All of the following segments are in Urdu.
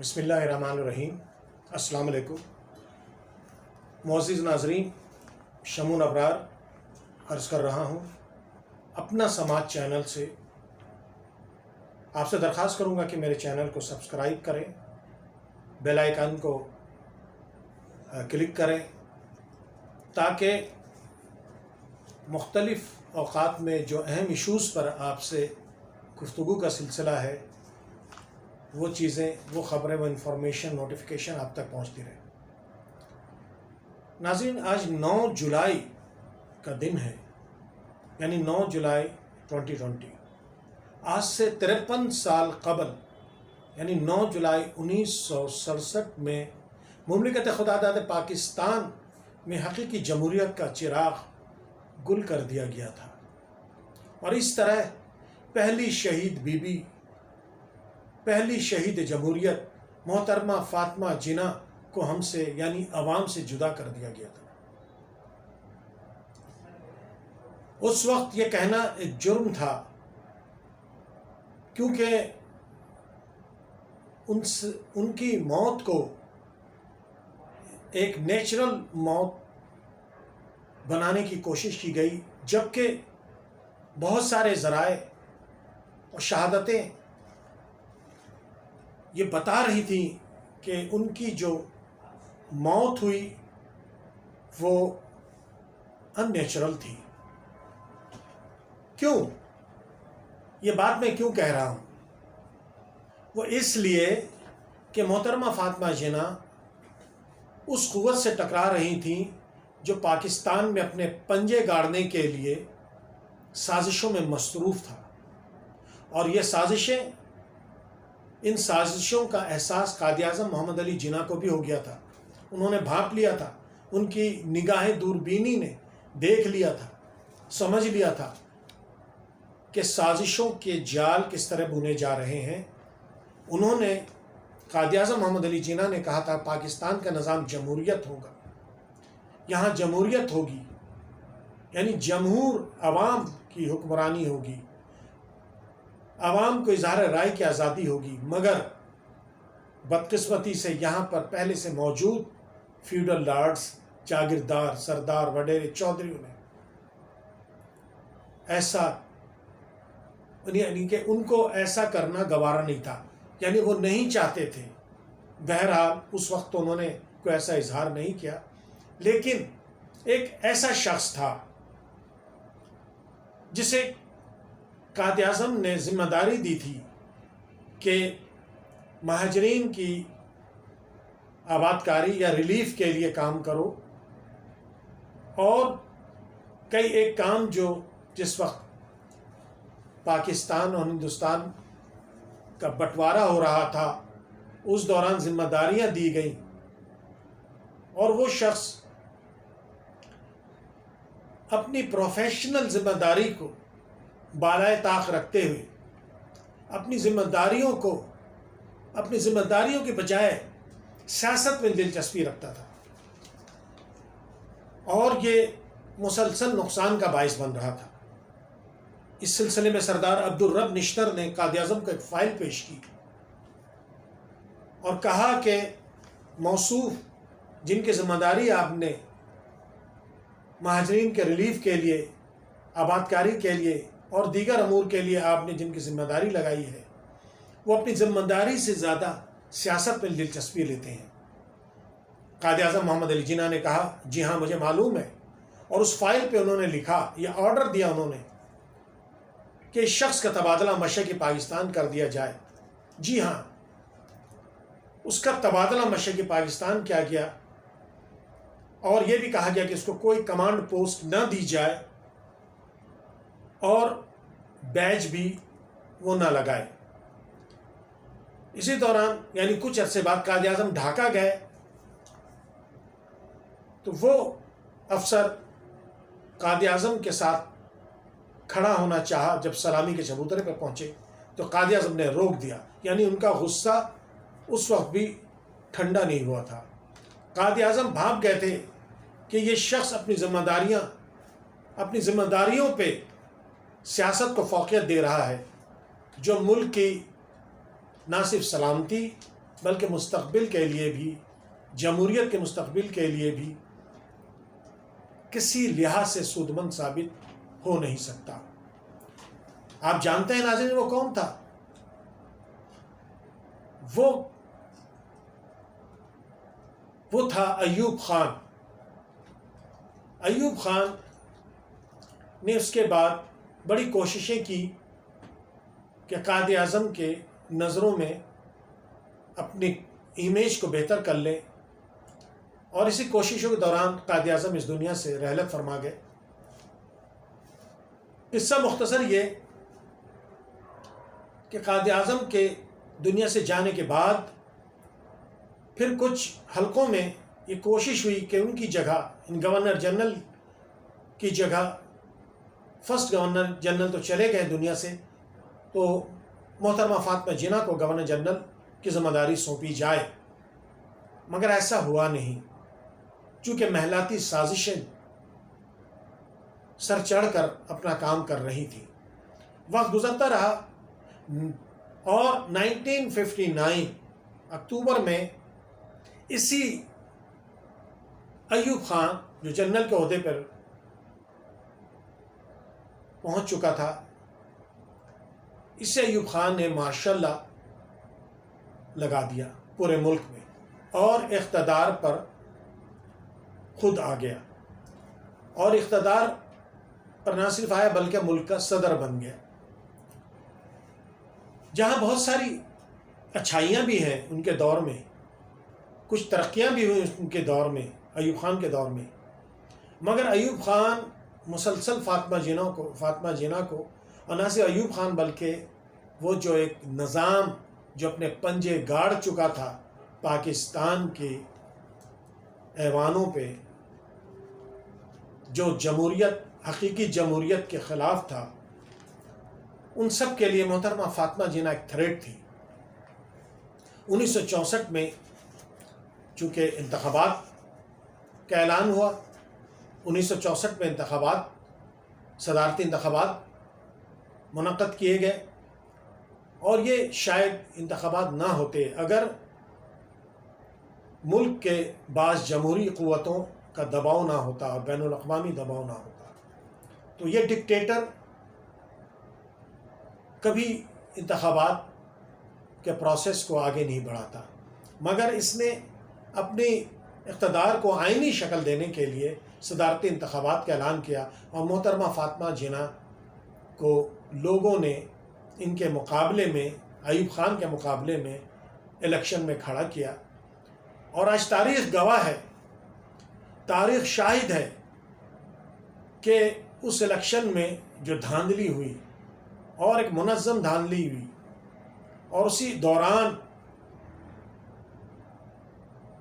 بسم اللہ الرحمن الرحیم۔ السلام علیکم معزز ناظرین، شمون ابرار عرض کر رہا ہوں اپنا سماج چینل سے۔ آپ سے درخواست کروں گا کہ میرے چینل کو سبسکرائب کریں، بیل آئیکن کو کلک کریں تاکہ مختلف اوقات میں جو اہم ایشوز پر آپ سے گفتگو کا سلسلہ ہے وہ چیزیں، وہ خبریں، وہ انفارمیشن، نوٹیفیکیشن آپ تک پہنچتی رہے۔ ناظرین، آج 9 جولائی کا دن ہے، یعنی 9 جولائی 2020۔ آج سے 53 سال قبل، یعنی 9 جولائی 1967 میں مملکت خداداد پاکستان میں حقیقی جمہوریت کا چراغ گل کر دیا گیا تھا، اور اس طرح پہلی شہید بی بی، پہلی شہید جمہوریت محترمہ فاطمہ جناح کو ہم سے یعنی عوام سے جدا کر دیا گیا تھا۔ اس وقت یہ کہنا ایک جرم تھا، کیونکہ ان کی موت کو ایک نیچرل موت بنانے کی کوشش کی گئی، جبکہ بہت سارے ذرائع اور شہادتیں یہ بتا رہی تھی کہ ان کی جو موت ہوئی وہ ان نیچرل تھی۔ کیوں؟ یہ بات میں کیوں کہہ رہا ہوں؟ وہ اس لیے کہ محترمہ فاطمہ جناح اس قوت سے ٹکرا رہی تھیں جو پاکستان میں اپنے پنجے گاڑنے کے لیے سازشوں میں مصروف تھا، اور یہ سازشیں، ان سازشوں کا احساس قائد اعظم محمد علی جناح کو بھی ہو گیا تھا۔ انہوں نے بھانپ لیا تھا، ان کی نگاہ دوربینی نے دیکھ لیا تھا، سمجھ لیا تھا کہ سازشوں کے جال کس طرح بنے جا رہے ہیں۔ انہوں نے، قائد اعظم محمد علی جناح نے کہا تھا پاکستان کا نظام جمہوریت ہوگا، یہاں جمہوریت ہوگی، یعنی جمہور عوام کی حکمرانی ہوگی، عوام کو اظہار رائے کی آزادی ہوگی، مگر بدقسمتی سے یہاں پر پہلے سے موجود فیوڈل لارڈز، جاگیردار، سردار، وڈیرے، چودھریوں نے ایسا، یعنی کہ ان کو ایسا کرنا گوارا نہیں تھا، یعنی وہ نہیں چاہتے تھے۔ بہرحال اس وقت انہوں نے کوئی ایسا اظہار نہیں کیا، لیکن ایک ایسا شخص تھا جسے قائد اعظم نے ذمہ داری دی تھی کہ مہاجرین کی آبادکاری یا ریلیف کے لیے کام کرو، اور کئی ایک کام جو جس وقت پاکستان اور ہندوستان کا بٹوارا ہو رہا تھا اس دوران ذمہ داریاں دی گئیں، اور وہ شخص اپنی پروفیشنل ذمہ داری کو بالائے طاق رکھتے ہوئے اپنی ذمہ داریوں کے بجائے سیاست میں دلچسپی رکھتا تھا، اور یہ مسلسل نقصان کا باعث بن رہا تھا۔ اس سلسلے میں سردار عبدالرب نشتر نے قائد اعظم کو ایک فائل پیش کی اور کہا کہ موصوف جن کی ذمہ داری آپ نے مہاجرین کے ریلیف کے لیے، آبادکاری کے لیے اور دیگر امور کے لیے آپ نے جن کی ذمہ داری لگائی ہے، وہ اپنی ذمہ داری سے زیادہ سیاست میں دلچسپی لیتے ہیں۔ قائد اعظم محمد علی جناح نے کہا، جی ہاں مجھے معلوم ہے، اور اس فائل پہ انہوں نے لکھا، یہ آرڈر دیا انہوں نے کہ اس شخص کا تبادلہ مشرقی پاکستان کر دیا جائے۔ جی ہاں، اس کا تبادلہ مشرقی پاکستان کیا گیا، اور یہ بھی کہا گیا کہ اس کو کوئی کمانڈ پوسٹ نہ دی جائے اور بیج بھی وہ نہ لگائے۔ اسی دوران یعنی کچھ عرصے بعد قائد اعظم ڈھاکہ گئے، تو وہ افسر قائد اعظم کے ساتھ کھڑا ہونا چاہا، جب سلامی کے چبوترے پر پہنچے تو قائد اعظم نے روک دیا، یعنی ان کا غصہ اس وقت بھی ٹھنڈا نہیں ہوا تھا۔ قائد اعظم بھانپ گئے تھے کہ یہ شخص اپنی ذمہ داریوں پہ سیاست کو فوقیت دے رہا ہے، جو ملک کی نہ صرف سلامتی بلکہ مستقبل کے لیے بھی، جمہوریت کے مستقبل کے لیے بھی کسی لحاظ سے سودمند ثابت ہو نہیں سکتا۔ آپ جانتے ہیں ناظرین وہ کون تھا؟ وہ تھا ایوب خان۔ ایوب خان نے اس کے بعد بڑی کوششیں کی کہ قائد اعظم کے نظروں میں اپنی امیج کو بہتر کر لے، اور اسی کوششوں کے دوران قائد اعظم اس دنیا سے رحلت فرما گئے۔ قصہ مختصر یہ کہ قائد اعظم کے دنیا سے جانے کے بعد پھر کچھ حلقوں میں یہ کوشش ہوئی کہ ان کی جگہ، ان گورنر جنرل کی جگہ، فرسٹ گورنر جنرل تو چلے گئے دنیا سے، تو محترمہ فاطمہ جناح کو گورنر جنرل کی ذمہ داری سونپی جائے، مگر ایسا ہوا نہیں، چونکہ محلاتی سازشیں سر چڑھ کر اپنا کام کر رہی تھی۔ وقت گزرتا رہا اور 1959 اکتوبر میں اسی ایوب خان جو جنرل کے عہدے پر پہنچ چکا تھا، اس سے ایوب خان نے ماشاء اللہ لگا دیا پورے ملک میں، اور اقتدار پر خود آ گیا، اور اقتدار پر نہ صرف آیا بلکہ ملک کا صدر بن گیا۔ جہاں بہت ساری اچھائیاں بھی ہیں ان کے دور میں، کچھ ترقیاں بھی ہوئی ان کے دور میں، ایوب خان کے دور میں، مگر ایوب خان مسلسل فاطمہ جناح کو، اور نہ صرف ایوب خان بلکہ وہ جو ایک نظام جو اپنے پنجے گاڑ چکا تھا پاکستان کے ایوانوں پہ، جو جمہوریت، حقیقی جمہوریت کے خلاف تھا، ان سب کے لیے محترمہ فاطمہ جناح ایک تھریٹ تھی۔ 1964 میں چونکہ انتخابات کا اعلان ہوا، 1964 میں صدارتی انتخابات منعقد کیے گئے، اور یہ شاید انتخابات نہ ہوتے اگر ملک کے بعض جمہوری قوتوں کا دباؤ نہ ہوتا اور بین الاقوامی دباؤ نہ ہوتا، تو یہ ڈکٹیٹر کبھی انتخابات کے پروسیس کو آگے نہیں بڑھاتا، مگر اس نے اپنی اقتدار کو آئینی شکل دینے کے لیے صدارتی انتخابات کا اعلان کیا، اور محترمہ فاطمہ جناح کو لوگوں نے ان کے مقابلے میں، ایوب خان کے مقابلے میں الیکشن میں کھڑا کیا، اور آج تاریخ گواہ ہے، تاریخ شاہد ہے کہ اس الیکشن میں جو دھاندلی ہوئی، اور ایک منظم دھاندلی ہوئی، اور اسی دوران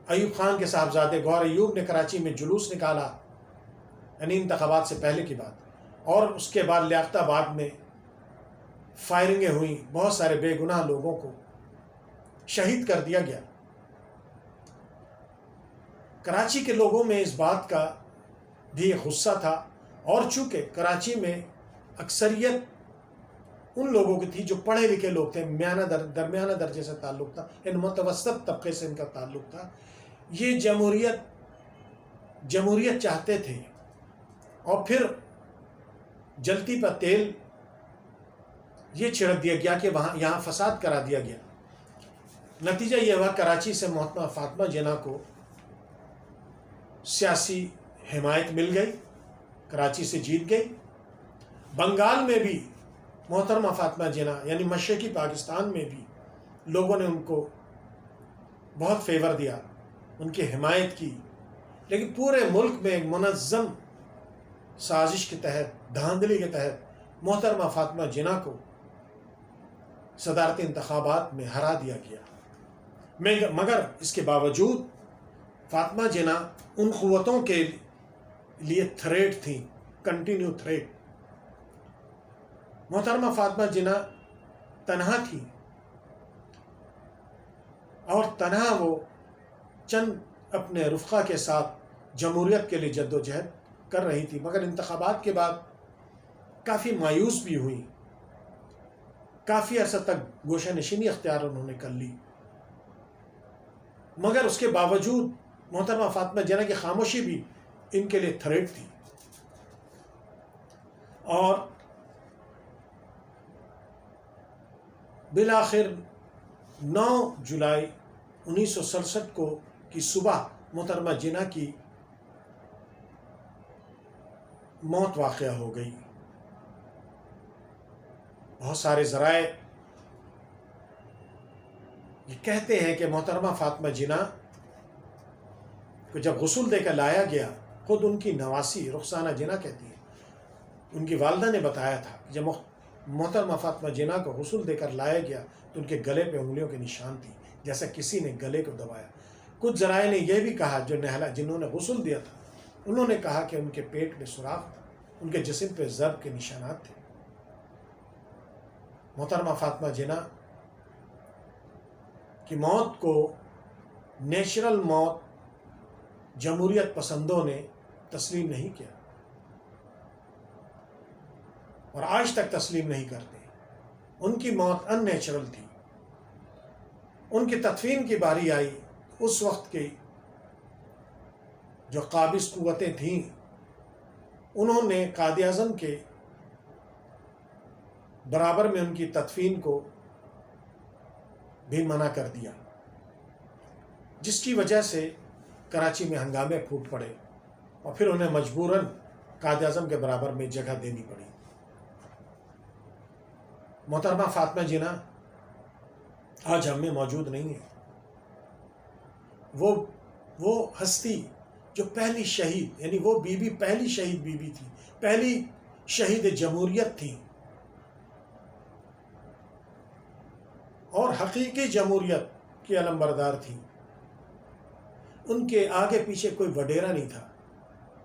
ایوب خان کے صاحبزادے گوہر ایوب نے کراچی میں جلوس نکالا، یعنی انتخابات سے پہلے کی بات، اور اس کے بعد لیاقت آباد میں فائرنگیں ہوئیں، بہت سارے بے گناہ لوگوں کو شہید کر دیا گیا۔ کراچی کے لوگوں میں اس بات کا بھی غصہ تھا، اور چونکہ کراچی میں اکثریت ان لوگوں کی تھی جو پڑھے لکھے لوگ تھے، درمیانہ درجے سے تعلق تھا، یعنی متوسط طبقے سے ان کا تعلق تھا، یہ جمہوریت چاہتے تھے، اور پھر جلتی پر تیل یہ چھڑک دیا گیا کہ یہاں فساد کرا دیا گیا۔ نتیجہ یہ ہوا کراچی سے محترمہ فاطمہ جناح کو سیاسی حمایت مل گئی، کراچی سے جیت گئی۔ بنگال میں بھی محترمہ فاطمہ جناح، یعنی مشرقی پاکستان میں بھی لوگوں نے ان کو بہت فیور دیا، ان کی حمایت کی، لیکن پورے ملک میں ایک منظم سازش کے تحت، دھاندلی کے تحت محترمہ فاطمہ جناح کو صدارتی انتخابات میں ہرا دیا گیا، مگر اس کے باوجود فاطمہ جناح ان قوتوں کے لیے تھریٹ تھی، کنٹینیو تھریٹ۔ محترمہ فاطمہ جناح تنہا تھی، اور تنہا وہ چند اپنے رفقا کے ساتھ جمہوریت کے لیے جد و جہد کر رہی تھی، مگر انتخابات کے بعد کافی مایوس بھی ہوئی، کافی عرصہ تک گوشہ نشینی اختیار انہوں نے کر لی، مگر اس کے باوجود محترمہ فاطمہ جناح کی خاموشی بھی ان کے لیے تھریٹ تھی. اور بالآخر 9 جولائی 1967 کو کی صبح محترمہ جناح کی موت واقع ہو گئی. بہت سارے ذرائع یہ کہتے ہیں کہ محترمہ فاطمہ جناح کو جب غسل دے کر لایا گیا، خود ان کی نواسی رخسانہ جناح کہتی ہے، ان کی والدہ نے بتایا تھا کہ جب محترمہ فاطمہ جناح کو غسل دے کر لایا گیا تو ان کے گلے پہ انگلیوں کے نشان تھی، جیسا کسی نے گلے کو دبایا. کچھ ذرائع نے یہ بھی کہا جنہوں نے غسل دیا تھا، انہوں نے کہا کہ ان کے پیٹ میں سوراخ تھا، ان کے جسم پہ ضرب کے نشانات تھے. محترمہ فاطمہ جناح کی موت کو نیچرل موت جمہوریت پسندوں نے تسلیم نہیں کیا اور آج تک تسلیم نہیں کرتے. ان کی موت ان نیچرل تھی. ان کی تدفین کی باری آئی، اس وقت کی جو قابض قوتیں تھیں انہوں نے قائد اعظم کے برابر میں ان کی تدفین کو بھی منع کر دیا، جس کی وجہ سے کراچی میں ہنگامے پھوٹ پڑے اور پھر انہیں مجبوراً قائد اعظم کے برابر میں جگہ دینی پڑی. محترمہ فاطمہ جناح آج ہم میں موجود نہیں ہے. وہ ہستی جو پہلی شہید، یعنی وہ بیوی پہلی شہید بیوی تھی، پہلی شہید جمہوریت تھی اور حقیقی جمہوریت کی علمبردار تھی. ان کے آگے پیچھے کوئی وڈیرا نہیں تھا،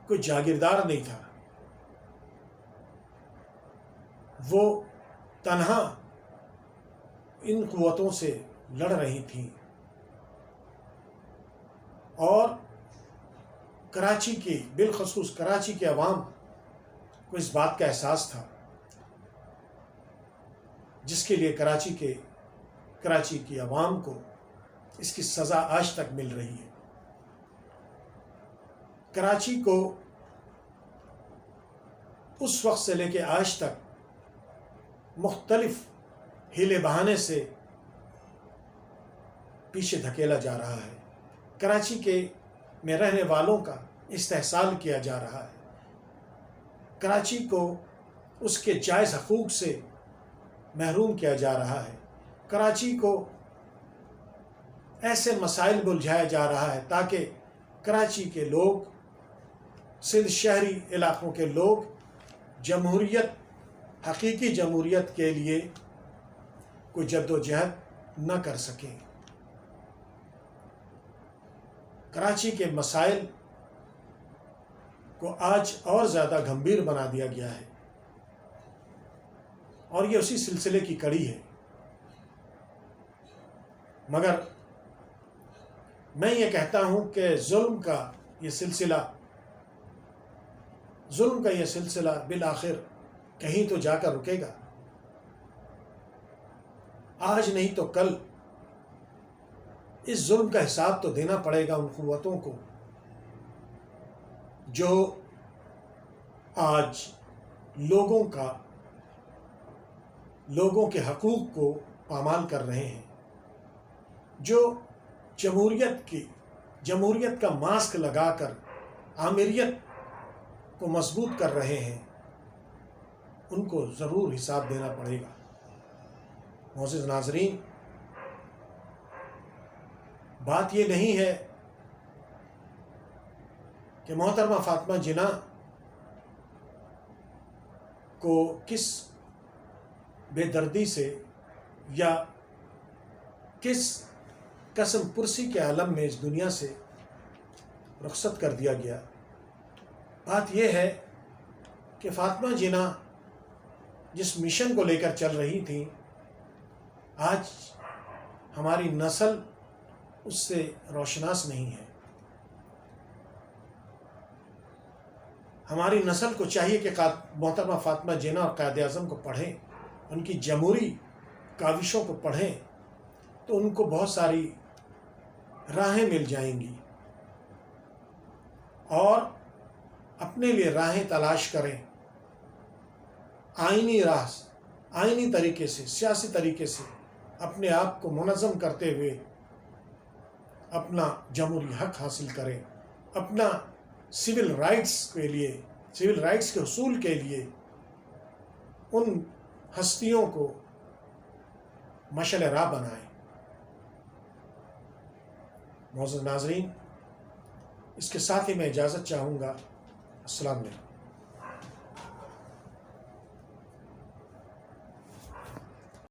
کوئی جاگیردار نہیں تھا. وہ تنہا ان قوتوں سے لڑ رہی تھیں اور کراچی کی، بالخصوص کراچی کے عوام کو اس بات کا احساس تھا، جس کے لیے کراچی کی عوام کو اس کی سزا آج تک مل رہی ہے. کراچی کو اس وقت سے لے کے آج تک مختلف ہیلے بہانے سے پیچھے دھکیلا جا رہا ہے. کراچی میں رہنے والوں کا استحصال کیا جا رہا ہے. کراچی کو اس کے جائز حقوق سے محروم کیا جا رہا ہے. کراچی کو ایسے مسائل بلجھایا جا رہا ہے تاکہ کراچی کے لوگ، سندھ شہری علاقوں کے لوگ جمہوریت، حقیقی جمہوریت کے لیے کوئی جد و جہد نہ کر سکیں. کراچی کے مسائل کو آج اور زیادہ گھمبیر بنا دیا گیا ہے اور یہ اسی سلسلے کی کڑی ہے. مگر میں یہ کہتا ہوں کہ ظلم کا یہ سلسلہ بالآخر کہیں تو جا کر رکے گا. آج نہیں تو کل اس ظلم کا حساب تو دینا پڑے گا ان قوتوں کو جو آج لوگوں کے حقوق کو پامال کر رہے ہیں، جو جمہوریت کا ماسک لگا کر آمیریت کو مضبوط کر رہے ہیں. ان کو ضرور حساب دینا پڑے گا. معزز ناظرین، بات یہ نہیں ہے کہ محترمہ فاطمہ جناح کو کس بے دردی سے یا کس قسم پرسی کے عالم میں اس دنیا سے رخصت کر دیا گیا. بات یہ ہے کہ فاطمہ جناح جس مشن کو لے کر چل رہی تھیں، آج ہماری نسل اس سے روشناس نہیں ہے. ہماری نسل کو چاہیے کہ محترمہ فاطمہ جناح اور قائد اعظم کو پڑھیں، ان کی جمہوری کاوشوں کو پڑھیں تو ان کو بہت ساری راہیں مل جائیں گی، اور اپنے لیے راہیں تلاش کریں، آئینی طریقے سے، سیاسی طریقے سے اپنے آپ کو منظم کرتے ہوئے اپنا جمہوری حق حاصل کریں، اپنا سول رائٹس کے حصول کے لیے ان ہستیوں کو مشعل راہ بنائیں۔ معزز ناظرین، اس کے ساتھ ہی میں اجازت چاہوں گا۔ السلام علیکم۔